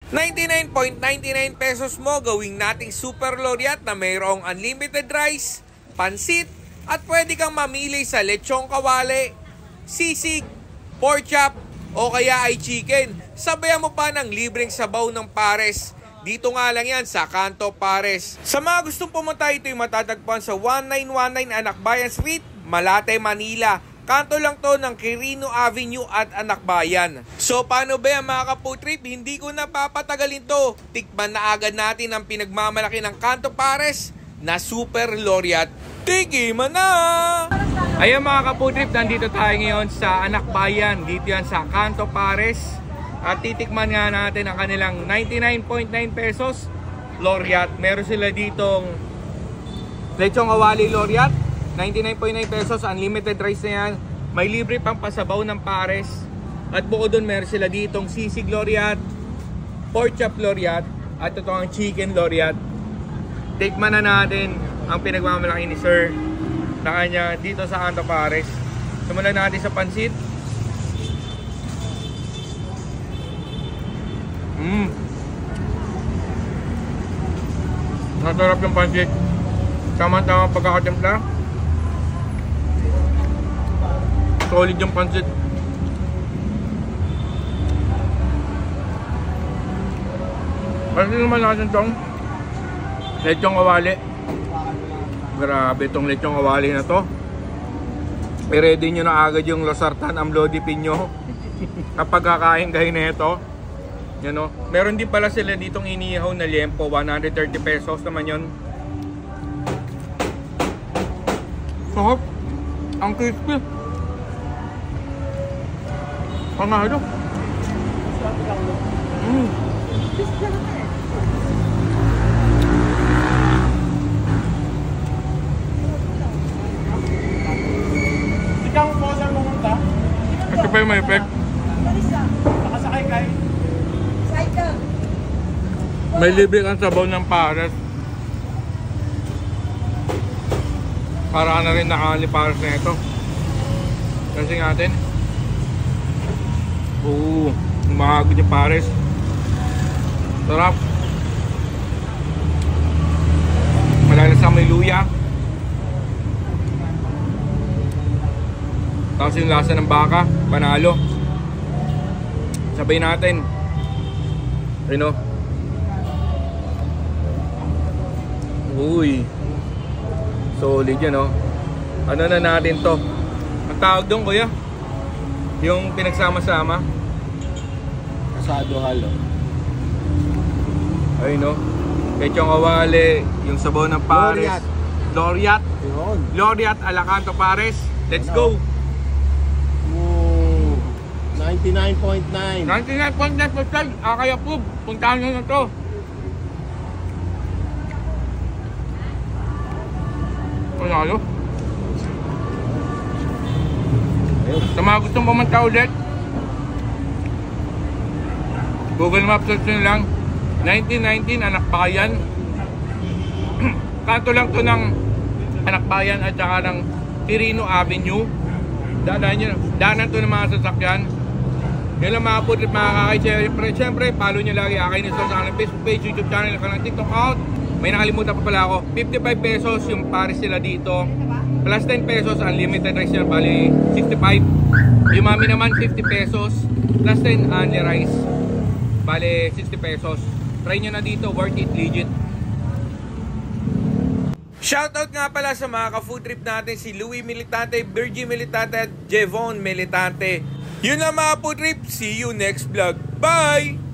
99.99 pesos mo gawing nating super loriat na mayroong unlimited rice, pansit, at pwede kang mamili sa lechong kawali, sisig, pork chop, o kaya ay chicken. Sabayan mo pa ng libreng sabaw ng pares. Dito nga lang yan sa Kanto Pares. Sa mga gustong pumunta, ito'y matatagpuan sa 1919 Anakbayan Street, Malate, Manila. Kanto lang to ng Quirino Avenue at Anakbayan. So paano ba yan mga kaputrip? Hindi ko napapatagalin to. Tikman na agad natin ang pinagmamalaki ng Kanto Pares na Super Loriat. Tikiman na! Ayan mga kaputrip, nandito tayo ngayon sa Anakbayan. Dito yan sa Kanto Pares. At titikman nga natin ang kanilang 99.9 pesos Loriat. Meron sila ditong lechong kawali Loriat, 99.9 pesos, unlimited rice na yan. May libre pang pasabaw ng pares. At bukod dun, meron sila ditong sisig Loriat, pork chop Loriat, at ito ang chicken Loriat. Tikman na natin ang pinagmamalaki ni Sir na kanya dito sa Kanto Pares. Simulan natin sa pansit. Masarap yung pansit. Tama-tama pagkakatimpla. Solid yung pansit. Pansit naman natin itong lechong kawali. Grabe itong lechong kawali na to. I-ready nyo na agad yung losartan amlodipin nyo kapag kakain kayo na ito. Yan o. Meron din pala sila ditong inihaw na liempo, 130 pesos naman yun. Sarap. Ang crispy. Panalo. Ikaw po saan pumunta? Ito pa yung may effect. Nakasakay kayo? May libre kang sabaw ng pares. Para ka na rin nakakali pares na ito. Kasi natin. Umahagod yung pares. Sarap. Malalasang may luya. Tapos yung lasa ng baka. Panalo. Sabay natin. Ayun o. Uy. Solid yan o. Ano na natin to? Ang tawag doon kuya? Yung pinagsama-sama? Asado halo. Ayun o. Lechong kawali. Yung sabaw ng pares. Loriat. Loriat a la Kanto Pares. Let's go. 99.9. 99.9%. Kaya po. Puntahan nyo na to. Panalo. Sa mga gustong pumunta ulit, Google Maps search nyo lang 1919 Anakbayan. Kanto lang to ng Anakbayan at saka ng Quirino Avenue. Daanan to ng mga sasakyan. Yun lang mga putrip, mga kakay. Siyempre, follow nyo lagi Akay Nito sa aking Facebook page, YouTube channel, kanang TikTok account. May nakalimutan pa pala ako. 55 pesos yung pares sila dito. Plus 10 pesos, unlimited rice nila. Bali, 65. Yung mami naman, 50 pesos. Plus 10, only rice. Bali, 60 pesos. Try nyo na dito, worth it, legit. Shoutout nga pala sa mga ka-food trip natin, si Louie Militante, Virgie Militante at Jevon Militante. Yun lang mga food trip. See you next vlog. Bye!